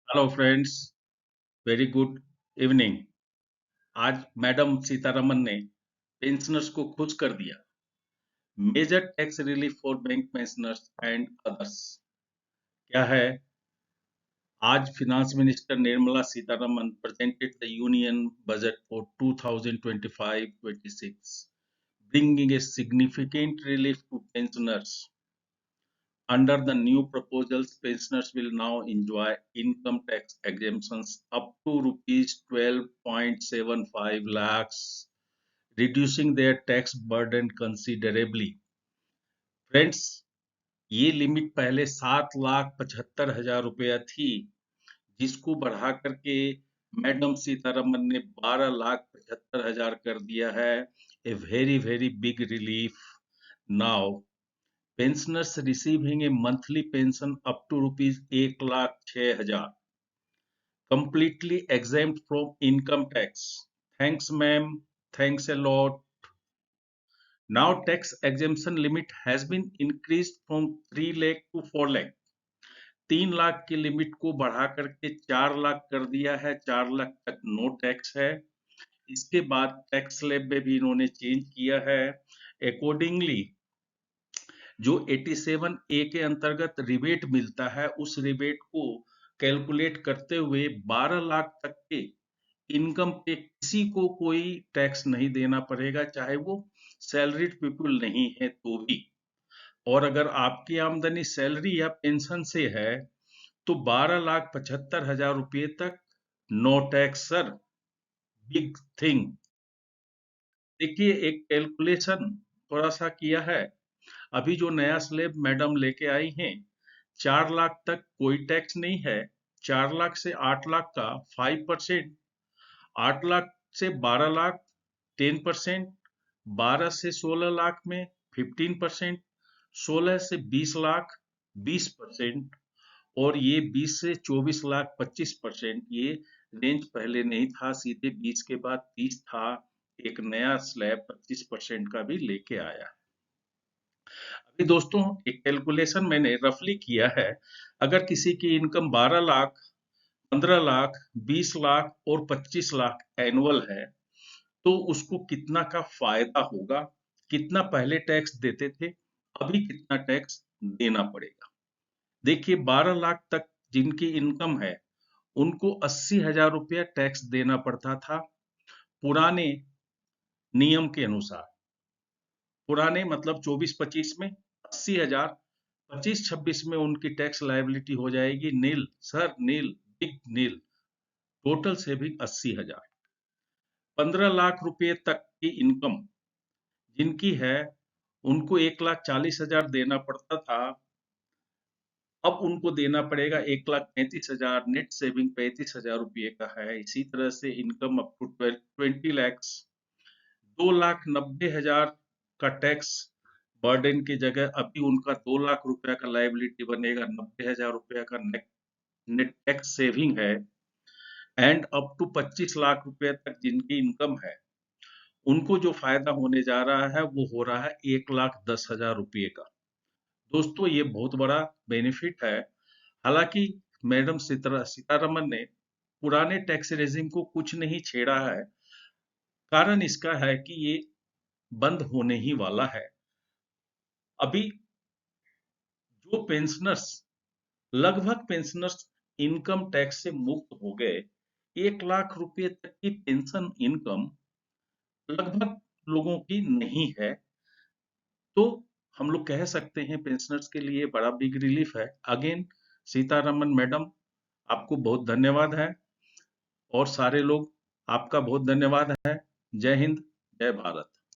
Hello friends, very good evening. आज madam Sitharaman ने pensioners को खुश कर दिया। Major tax relief for bank pensioners and others क्या है? आज finance minister Nirmala Sitharaman presented the union budget for 2025-26, bringing a significant relief to pensioners. Under the new proposals, pensioners will now enjoy income tax exemptions up to rupees 12.75 lakhs, reducing their tax burden considerably. Friends, ये limit पहले 7,75,000 रुपया थी, जिसको बढ़ा करके madam Sitharaman ने 12,75,000 कर दिया है। A very very big relief now. Pensioners receiving a monthly pension up to rupees 1,06,000, completely exempt from income tax. Thanks, ma'am. Thanks a lot. Now tax exemption limit has been increased from 3 lakh to 4 lakh. 3 lakh की limit को बढ़ा करके 4 लाख कर दिया है। 4 लाख तक no tax है। इसके बाद टैक्स स्लैब में भी इन्होंने चेंज किया है। अकॉर्डिंगली जो 87 ए के अंतर्गत रिबेट मिलता है, उस रिबेट को कैलकुलेट करते हुए 12 लाख तक के इनकम पे किसी को कोई टैक्स नहीं देना पड़ेगा, चाहे वो सैलरीड पीपल नहीं है तो भी। और अगर आपकी आमदनी सैलरी या पेंशन से है तो 12,75,000 रुपये तक no tax sir. Big thing. देखिए, एक कैलकुलेशन थोड़ा सा किया है। अभी जो नया स्लैब मैडम लेके आई हैं, 4 लाख तक कोई टैक्स नहीं है। 4 लाख से 8 लाख का 5%, 8 लाख से 12 लाख 10%, 12 से 16 लाख में 15%, 16 से 20 लाख 20%, और ये 20 से 24 लाख 25%। ये रेंज पहले नहीं था, सीधे 20 के बाद 30 था। एक नया स्लैब 25% का भी लेके आया। अभी दोस्तों, एक कैलकुलेशन मैंने रफली किया है। अगर किसी की इनकम 12 लाख, 15 लाख, 20 लाख और 25 लाख एनुअल है, तो उसको कितना का फायदा होगा, कितना पहले टैक्स देते थे, अभी कितना टैक्स देना पड़ेगा। देखिए, 12 लाख तक जिनकी इनकम है, उनको 80,000 रुपया टैक्स देना पड़ता था पुराने नियम के अनुसार। पुराने मतलब 24-25 में 80,000, 25-26 में उनकी टैक्स लायबिलिटी हो जाएगी nil sir, nil, big nil. Total saving 80,000। 15 lakh रुपए तक की इनकम जिनकी है, उनको 1,40,000 देना पड़ता था। अब उनको देना पड़ेगा 1,35,000। नेट सेविंग 35,000 रुपये का है। इसी तरह से इनकम अप टू 20 लैक्स, 2,90,000 का टैक्स बर्डन की जगह अभी उनका 2 लाख रुपया का लायबिलिटी बनेगा। 90,000 रुपया का नेट टैक्स सेविंग है। एंड अप टू 25 लाख रुपए तक जिनकी इनकम है, उनको जो फायदा होने जा रहा है वो हो रहा है 1,10,000 रुपये का। दोस्तों, ये बहुत बड़ा बेनिफिट है। हालांकि मैडम सीतारमन ने पुराने टैक्स रेजिम को कुछ नहीं छेड़ा है। कारण इसका है कि ये बंद होने ही वाला है। अभी जो पेंशनर्स, लगभग पेंशनर्स इनकम टैक्स से मुक्त हो गए। 1 लाख रुपए तक की पेंशन इनकम लगभग लोगों की नहीं है, तो हम लोग कह सकते हैं पेंशनर्स के लिए बड़ा बिग रिलीफ है। अगेन सीतारमन मैडम, आपको बहुत धन्यवाद है, और सारे लोग आपका बहुत धन्यवाद है। जय हिंद, जय भारत।